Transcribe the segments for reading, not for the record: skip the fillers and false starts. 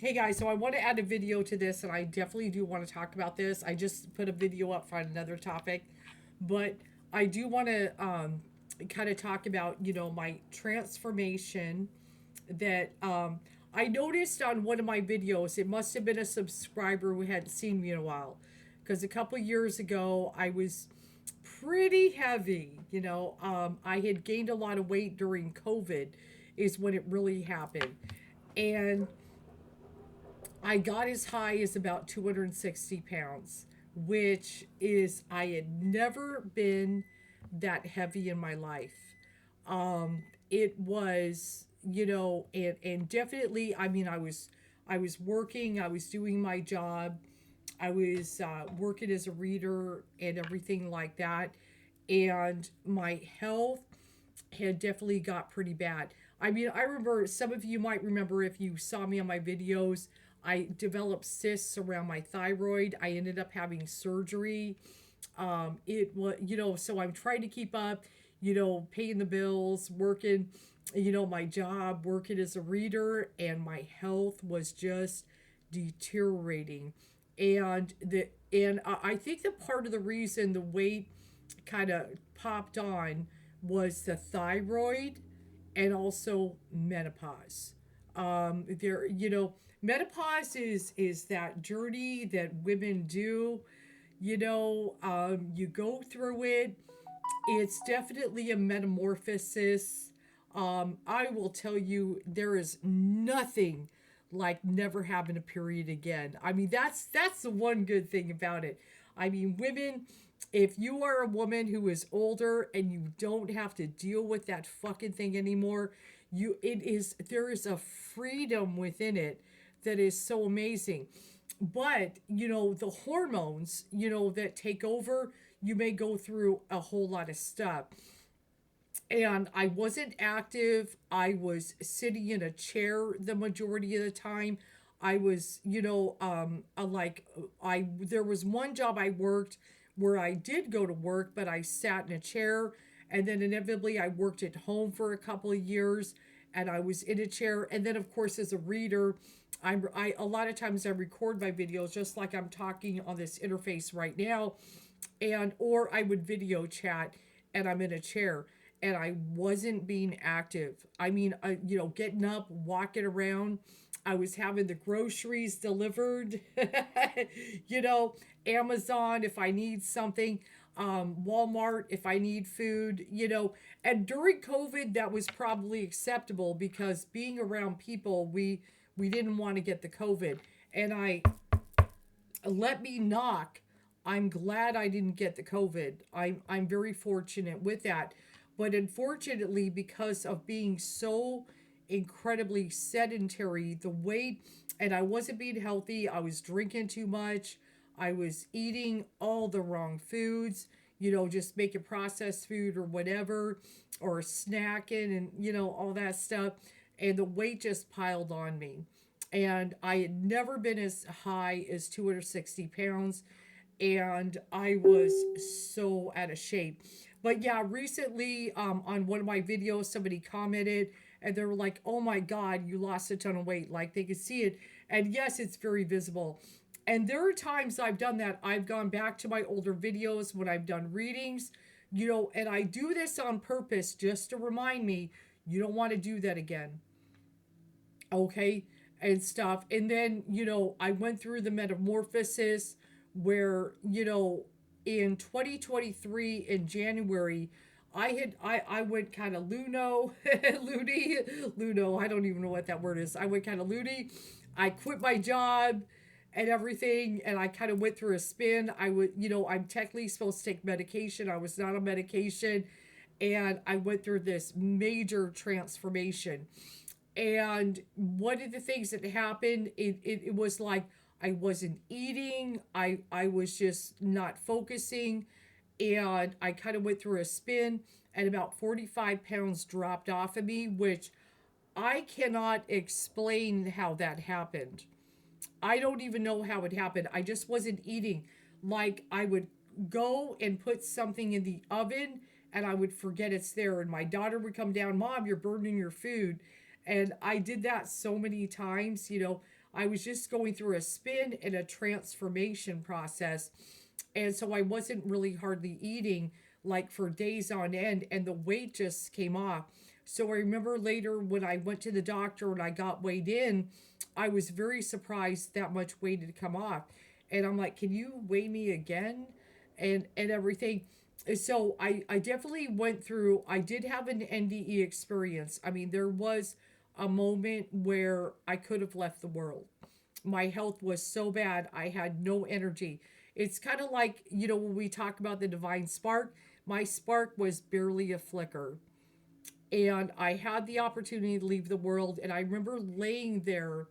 Hey guys, so I want to add a video to this, and I definitely do want to talk about this. I just put a video up for another topic, but I do want to kind of talk about, my transformation that I noticed on one of my videos. It must have been a subscriber who hadn't seen me in a while, because a couple years ago I was pretty heavy. I had gained a lot of weight during COVID, is when it really happened, and I got as high as about 260 pounds, which is, I had never been that heavy in my life. It was, and definitely, I was working, I was doing my job, I was working as a reader and everything like that. And my health had definitely got pretty bad. I remember, some of you might remember if you saw me on my videos, I developed cysts around my thyroid. I ended up having surgery. It was, so I'm trying to keep up, paying the bills, working, my job, working as a reader, and my health was just deteriorating. And I think that part of the reason the weight kind of popped on was the thyroid and also menopause. Menopause is that journey that women do. You go through it. It's definitely a metamorphosis. I will tell you, there is nothing like never having a period again. That's the one good thing about it. Women, if you are a woman who is older and you don't have to deal with that fucking thing anymore, there is a freedom within it that is so amazing. But, the hormones, that take over, you may go through a whole lot of stuff. And I wasn't active. I was sitting in a chair the majority of the time. I was, there was one job I worked where I did go to work, but I sat in a chair. And then inevitably, I worked at home for a couple of years and I was in a chair. And then, of course, as a reader, a lot of times I record my videos just like I'm talking on this interface right now, or I would video chat and I'm in a chair and I wasn't being active. Getting up, walking around. I was having the groceries delivered, you know, Amazon if I need something, Walmart if I need food, And during COVID, that was probably acceptable because being around people, we didn't want to get the COVID. And let me knock. I'm glad I didn't get the COVID. I'm very fortunate with that. But unfortunately, because of being so incredibly sedentary, the weight, and I wasn't being healthy, I was drinking too much, I was eating all the wrong foods, just making processed food or whatever, or snacking and, all that stuff. And the weight just piled on me. And I had never been as high as 260 pounds, and I was so out of shape. But yeah, recently, on one of my videos, somebody commented and they were like, "Oh my God, you lost a ton of weight." Like they could see it. And yes, it's very visible. And there are times I've done that. I've gone back to my older videos when I've done readings, and I do this on purpose just to remind me you don't want to do that again. Okay, and stuff. And then, I went through the metamorphosis where, in 2023 in January, I went kind of luno, loony, luno, I don't even know what that word is. I went kind of loony. I quit my job and everything, and I kind of went through a spin. I'm technically supposed to take medication. I was not on medication, and I went through this major transformation. And one of the things that happened, it was like I wasn't eating, I was just not focusing, and I kind of went through a spin, and about 45 pounds dropped off of me, which I cannot explain how that happened. I don't even know how it happened. I just wasn't eating. Like I would go and put something in the oven and I would forget it's there. And my daughter would come down, "Mom, you're burning your food." And I did that so many times. I was just going through a spin and a transformation process. And so I wasn't really hardly eating like for days on end, and the weight just came off. So I remember later when I went to the doctor and I got weighed in, I was very surprised that much weight had come off. And I'm like, can you weigh me again? And everything. So I definitely went through, I did have an NDE experience. I mean, there was a moment where I could have left the world. My health was so bad, I had no energy. It's kind of like, when we talk about the divine spark, my spark was barely a flicker. And I had the opportunity to leave the world. And I remember laying there,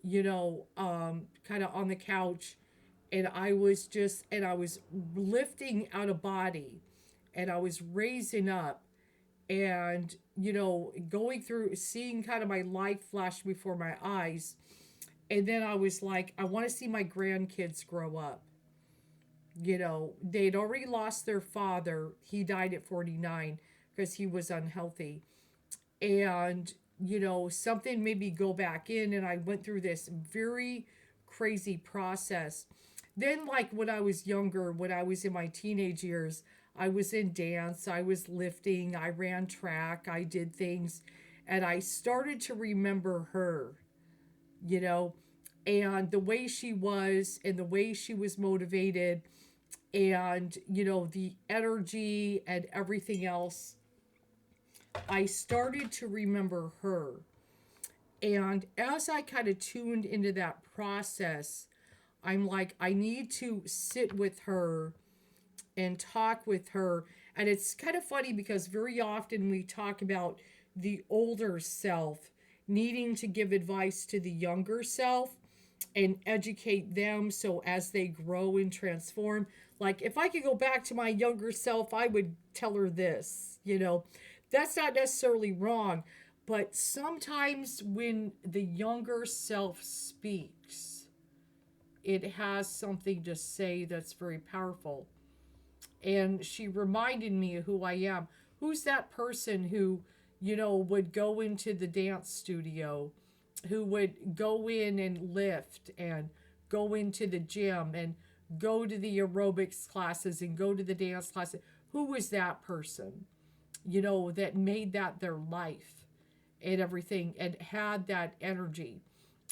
kind of on the couch. And I was lifting out of body, and I was raising up, and, going through, seeing kind of my life flash before my eyes. And then I was like, I want to see my grandkids grow up. They'd already lost their father. He died at 49 because he was unhealthy. And, something made me go back in, and I went through this very crazy process. Then, like when I was younger, when I was in my teenage years, I was in dance, I was lifting, I ran track, I did things, and I started to remember her, you know, and the way she was and the way she was motivated, and, the energy and everything else. I started to remember her. And as I kind of tuned into that process, I'm like, I need to sit with her and talk with her. And it's kind of funny because very often we talk about the older self needing to give advice to the younger self and educate them so as they grow and transform. Like, if I could go back to my younger self, I would tell her this. That's not necessarily wrong, but sometimes when the younger self speaks, it has something to say that's very powerful. And she reminded me of who I am. Who's that person who, would go into the dance studio, who would go in and lift and go into the gym and go to the aerobics classes and go to the dance classes? Who was that person, that made that their life and everything and had that energy?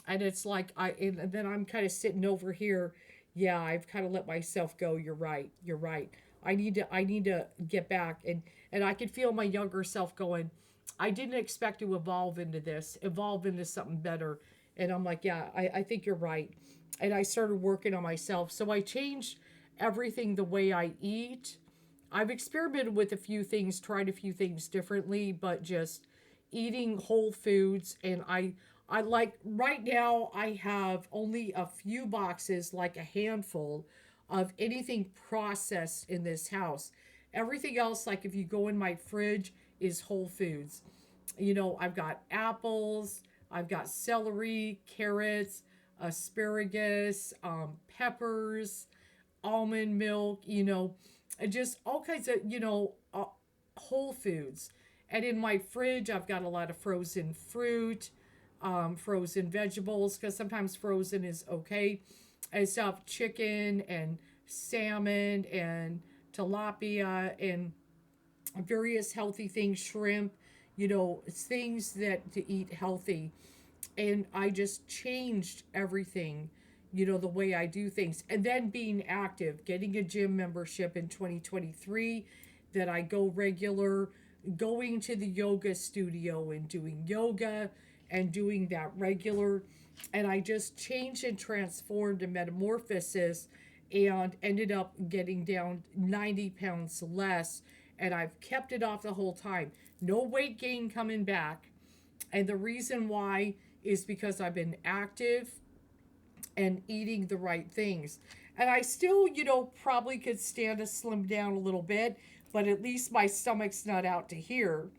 And it's like, and then I'm kind of sitting over here. Yeah, I've kind of let myself go. You're right. You're right. I need to get back, and I could feel my younger self going, I didn't expect to evolve into something better. And I'm like, yeah, I think you're right. And I started working on myself. So I changed everything, the way I eat. I've experimented with a few things, tried a few things differently, but just eating whole foods. And I like, right now I have only a few boxes, like a handful of anything processed in this house. Everything else, like if you go in my fridge, is whole foods. I've got apples, I've got celery, carrots, asparagus, peppers, almond milk, just all kinds of, whole foods. And in my fridge, I've got a lot of frozen fruit, frozen vegetables, because sometimes frozen is okay. And stuff, chicken and salmon and tilapia and various healthy things, shrimp, things that to eat healthy. And I just changed everything, the way I do things. And then being active, getting a gym membership in 2023 that I go regular, going to the yoga studio and doing yoga and doing that regular. And I just changed and transformed a metamorphosis and ended up getting down 90 pounds less. And I've kept it off the whole time. No weight gain coming back. And the reason why is because I've been active and eating the right things. And I still, probably could stand to slim down a little bit, but at least my stomach's not out to here,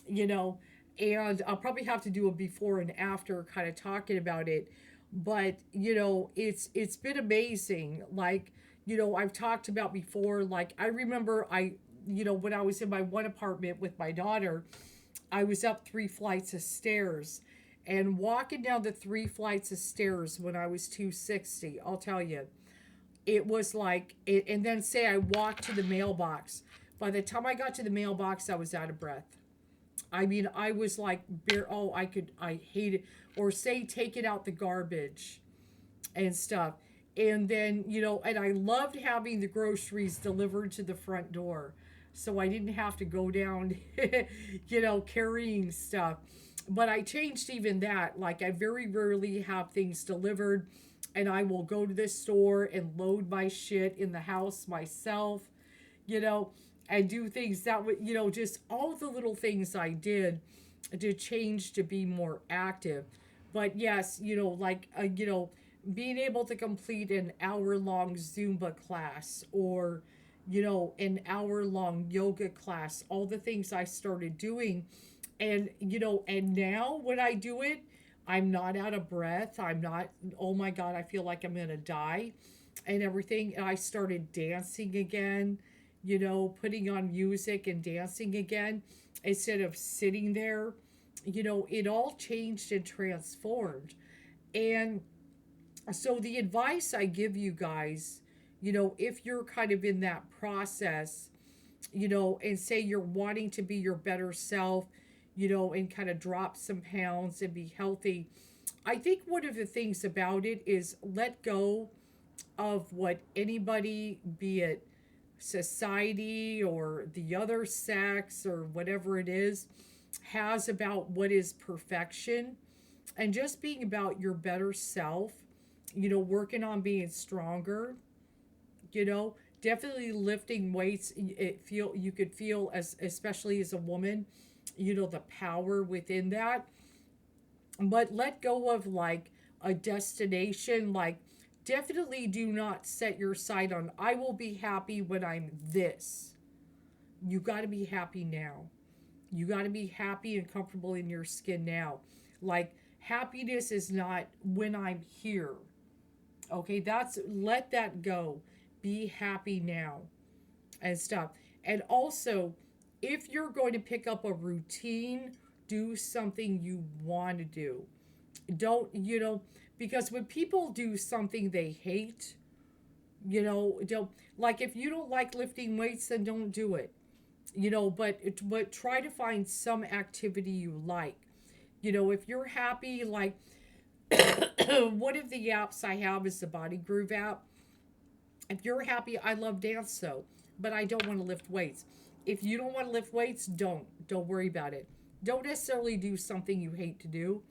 you know. And I'll probably have to do a before and after kind of talking about it. But, it's been amazing. Like, I've talked about before, like I remember when I was in my one apartment with my daughter, I was up 3 flights of stairs. And walking down the 3 flights of stairs when I was 260, I'll tell you, it was like, and then say I walked to the mailbox. By the time I got to the mailbox, I was out of breath. I mean, I was like, oh, I hate it. Or say, take it out the garbage and stuff. And then, and I loved having the groceries delivered to the front door. So I didn't have to go down, carrying stuff. But I changed even that. Like, I very rarely have things delivered. And I will go to the store and load my shit in the house myself, you know, and do things that would, just all the little things I did to change to be more active. But yes, being able to complete an hour-long Zumba class, or an hour-long yoga class, all the things I started doing. And and now when I do it, I'm not out of breath. I'm not, oh my God, I feel like I'm going to die and everything. And I started dancing again, putting on music and dancing again instead of sitting there. It all changed and transformed. And so the advice I give you guys, if you're kind of in that process, and say you're wanting to be your better self, and kind of drop some pounds and be healthy, I think one of the things about it is let go of what anybody, be it society or the other sex or whatever it is, has about what is perfection, and just being about your better self, working on being stronger, definitely lifting weights. You could feel, as especially as a woman, the power within that. But let go of like a destination. Like, definitely do not set your sight on, I will be happy when I'm this. You got to be happy now. You got to be happy and comfortable in your skin now. Like, happiness is not when I'm here. Okay, let that go. Be happy now and stuff. And also, if you're going to pick up a routine, do something you want to do. Don't, because when people do something they hate, don't, like, if you don't like lifting weights, then don't do it. But try to find some activity you like. If you're happy, like, one of the apps I have is the Body Groove app. If you're happy, I love dance though, but I don't want to lift weights. If you don't want to lift weights, don't worry about it. Don't necessarily do something you hate to do.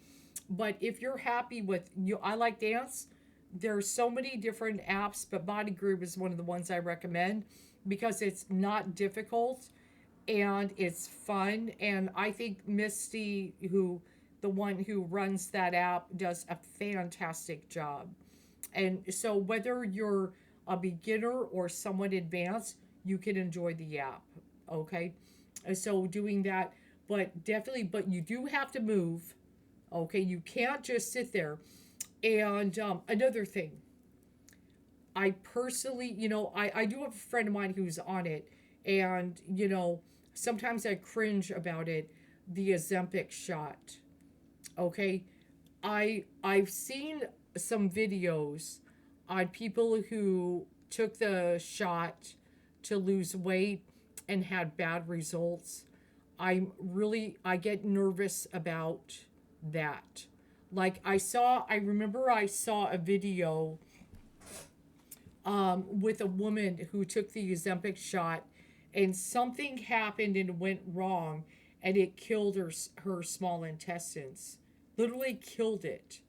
But if you're happy with you, I like dance. There's so many different apps, but Body Groove is one of the ones I recommend because it's not difficult and it's fun. And I think Misty, the one who runs that app, does a fantastic job. And so whether you're a beginner or somewhat advanced, you can enjoy the app. Okay. And so doing that, but definitely, but you do have to move. Okay. You can't just sit there. And another thing, I personally, I do have a friend of mine who's on it. And, sometimes I cringe about it. The Ozempic shot. Okay. I've seen some videos on people who took the shot to lose weight and had bad results. I get nervous about that. Like, I remember I saw a video with a woman who took the Ozempic shot, and something happened and went wrong, and it killed her small intestines. Literally killed it.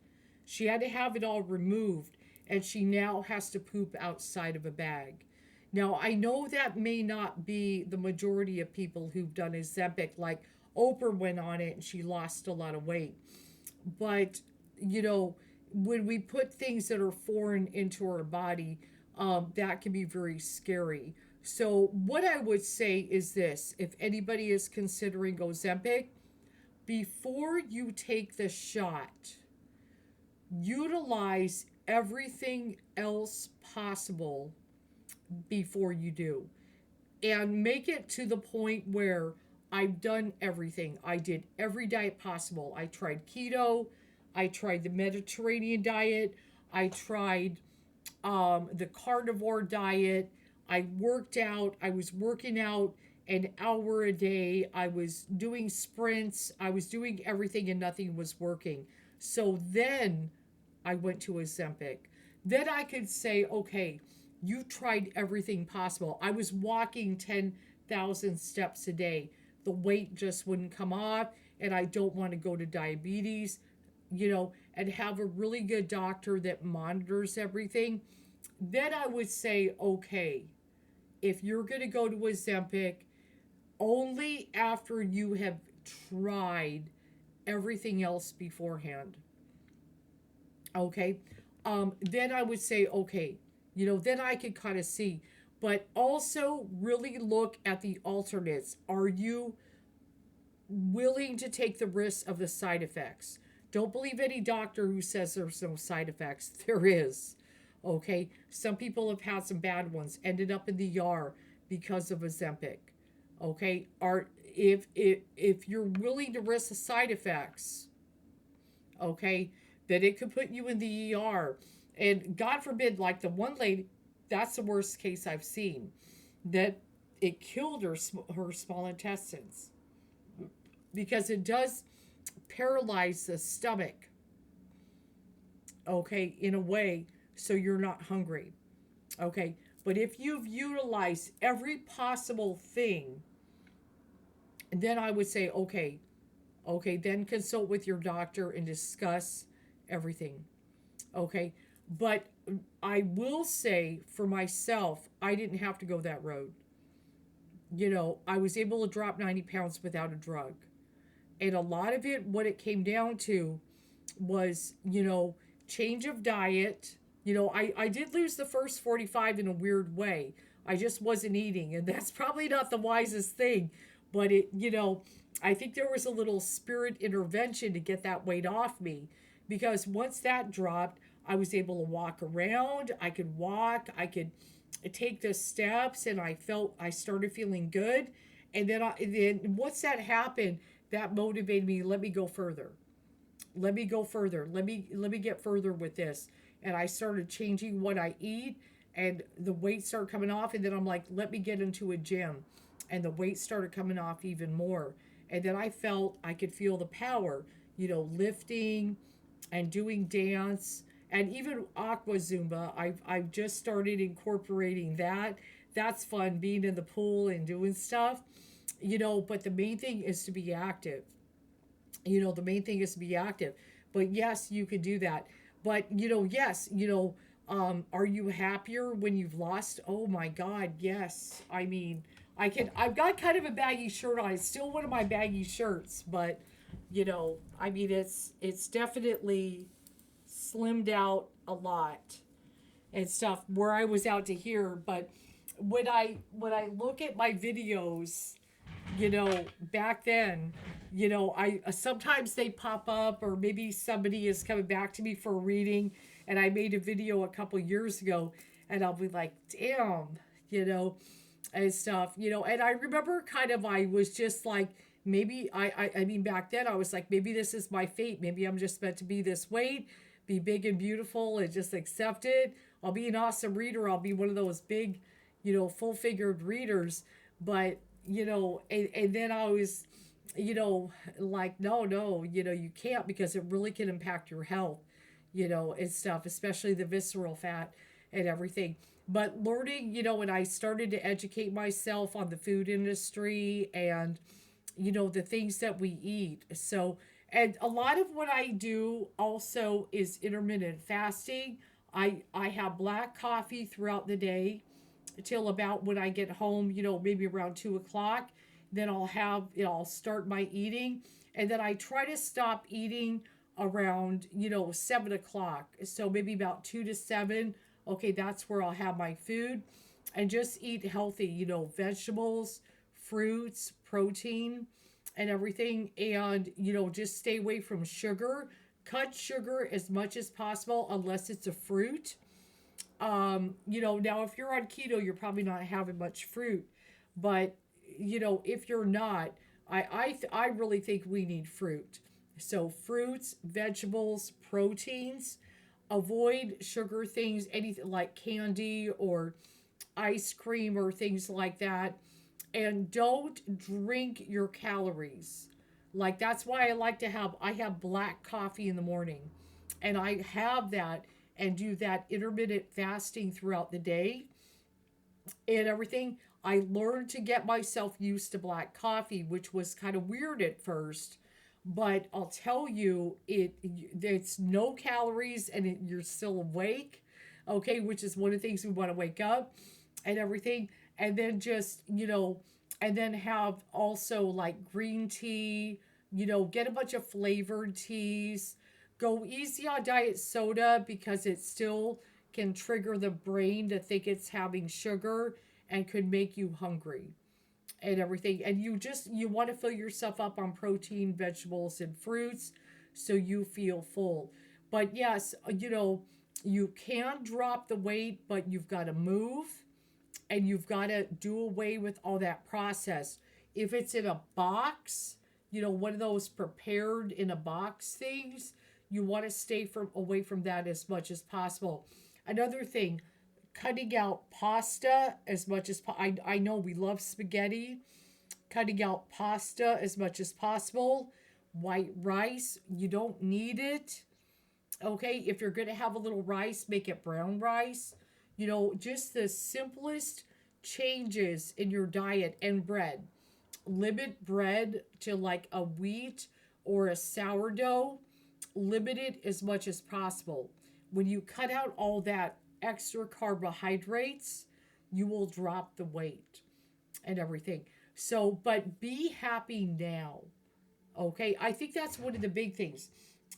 She had to have it all removed, and she now has to poop outside of a bag. Now, I know that may not be the majority of people who've done Ozempic. Like, Oprah went on it and she lost a lot of weight. But, when we put things that are foreign into our body, that can be very scary. So what I would say is this: if anybody is considering Ozempic, before you take the shot, utilize everything else possible before you do. And make it to the point where I've done everything. I did every diet possible. I tried keto. I tried the Mediterranean diet. I tried the carnivore diet. I worked out. I was working out an hour a day. I was doing sprints. I was doing everything and nothing was working. So then I went to Ozempic. Then I could say, okay, you tried everything possible. I was walking 10,000 steps a day. The weight just wouldn't come off, and I don't want to go to diabetes, and have a really good doctor that monitors everything. Then I would say, okay, if you're going to go to Ozempic, only after you have tried everything else beforehand. Okay. Then I would say, okay, then I could kind of see. But also really look at the alternates. Are you willing to take the risk of the side effects? Don't believe any doctor who says there's no side effects. There is. Okay. Some people have had some bad ones, ended up in the ER because of Ozempic. Okay. If you're willing to risk the side effects, okay, that it could put you in the ER. And God forbid, like the one lady, that's the worst case I've seen, that it killed her small intestines because it does paralyze the stomach, okay, in a way, so you're not hungry, okay. But if you've utilized every possible thing, then I would say, okay, then consult with your doctor and discuss everything. Okay. But I will say for myself, I didn't have to go that road. I was able to drop 90 pounds without a drug. And a lot of it, what it came down to was, change of diet. I did lose the first 45 in a weird way. I just wasn't eating. And that's probably not the wisest thing. But I think there was a little spirit intervention to get that weight off me. Because once that dropped, I was able to walk around. I could walk. I could take the steps, and I started feeling good. And then once that happened, that motivated me. Let me go further. Let me go further. Let me get further with this. And I started changing what I eat, and the weight started coming off. And then I'm like, let me get into a gym, and the weight started coming off even more. And then I could feel the power, lifting and doing dance and even aqua zumba. I've just started incorporating that. That's fun, being in the pool and doing stuff. But the main thing is to be active. The main thing is to be active. But yes, you could do that. But yes, are you happier when you've lost? Oh my God, yes. I mean, I've got kind of a baggy shirt on. It's still one of my baggy shirts, but I mean, it's definitely slimmed out a lot and stuff where I was out to here. But when I look at my videos, back then, I sometimes they pop up, or maybe somebody is coming back to me for a reading, and I made a video a couple years ago, and I'll be like, damn, and stuff, and I remember kind of, I was just like, maybe I mean, back then I was like, maybe this is my fate. Maybe I'm just meant to be this weight, be big and beautiful, and just accept it. I'll be an awesome reader. I'll be one of those big, full figured readers. But, and then I was, like, no, you can't, because it really can impact your health, and stuff, especially the visceral fat and everything. But learning, and I started to educate myself on the food industry and, the things that we eat. So, and a lot of what I do also is intermittent fasting. I have black coffee throughout the day till about when I get home, maybe around 2 o'clock. Then I'll start my eating. And then I try to stop eating around, 7 o'clock. So maybe about 2 to 7. Okay, that's where I'll have my food and just eat healthy, vegetables, fruits, protein, and everything. And, just stay away from sugar. Cut sugar as much as possible unless it's a fruit. Now if you're on keto, you're probably not having much fruit. But, if you're not, I really think we need fruit. So fruits, vegetables, proteins. Avoid sugar things, anything like candy or ice cream or things like that. And don't drink your calories. Like that's why I have black coffee in the morning. And I have that and do that intermittent fasting throughout the day and everything. I learned to get myself used to black coffee, which was kind of weird at first. But I'll tell you, it's no calories and you're still awake, okay? Which is one of the things we want to wake up and everything, and then just and then have also like green tea. Get a bunch of flavored teas. Go easy on diet soda because it still can trigger the brain to think it's having sugar and could make you hungry and everything. And you want to fill yourself up on protein, vegetables, and fruits so you feel full. But yes, you can drop the weight, but you've got to move and you've got to do away with all that process. If it's in a box, one of those prepared in a box things, you want to stay from away from that as much as possible. Another thing, cutting out pasta as much as I know we love spaghetti. Cutting out pasta as much as possible. White rice, you don't need it. Okay, if you're going to have a little rice, make it brown rice. Just the simplest changes in your diet. And bread, limit bread to like a wheat or a sourdough. Limit it as much as possible. When you cut out all that extra carbohydrates, you will drop the weight and everything. So, but be happy now. Okay, I think that's one of the big things.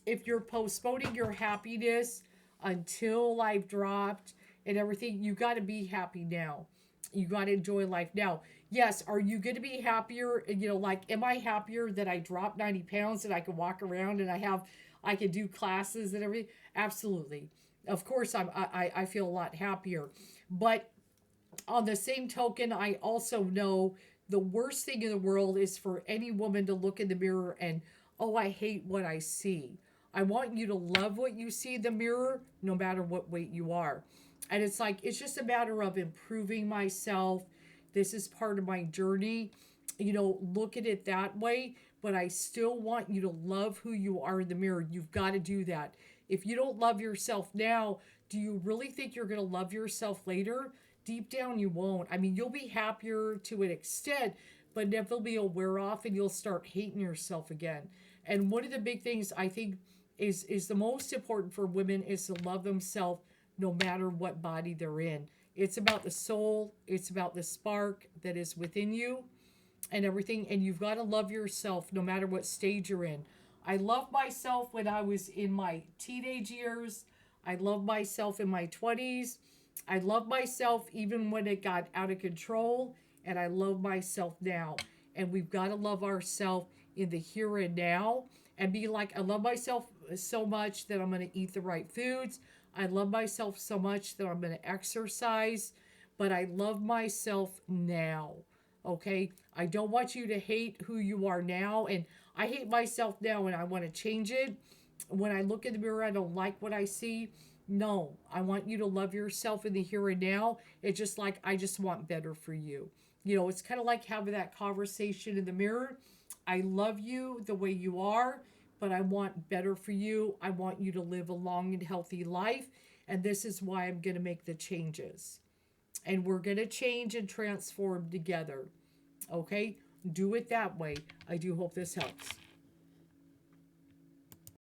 If you're postponing your happiness until life dropped and everything, you got to be happy now. You got to enjoy life now. Yes, are you going to be happier? Like, am I happier that I dropped 90 pounds and I can walk around and I can do classes and everything? Absolutely. Of course, I feel a lot happier. But on the same token, I also know the worst thing in the world is for any woman to look in the mirror and, oh, I hate what I see. I want you to love what you see in the mirror, no matter what weight you are. And it's like, it's just a matter of improving myself. This is part of my journey. Look at it that way. But I still want you to love who you are in the mirror. You've got to do that. If you don't love yourself now, do you really think you're going to love yourself later? Deep down, you won't. I mean, you'll be happier to an extent, but inevitably you'll wear off and you'll start hating yourself again. And one of the big things I think is the most important for women is to love themselves no matter what body they're in. It's about the soul, it's about the spark that is within you and everything. And you've got to love yourself no matter what stage you're in. I loved myself when I was in my teenage years. I loved myself in my 20s. I love myself even when it got out of control. And I love myself now. And we've got to love ourselves in the here and now. And be like, I love myself so much that I'm going to eat the right foods. I love myself so much that I'm going to exercise. But I love myself now. Okay? I don't want you to hate who you are now. And I hate myself now and I want to change it. When I look in the mirror, I don't like what I see. No, I want you to love yourself in the here and now. It's just like, I just want better for you. It's kind of like having that conversation in the mirror. I love you the way you are, but I want better for you. I want you to live a long and healthy life. And this is why I'm going to make the changes. And we're going to change and transform together. Okay? Do it that way. I do hope this helps.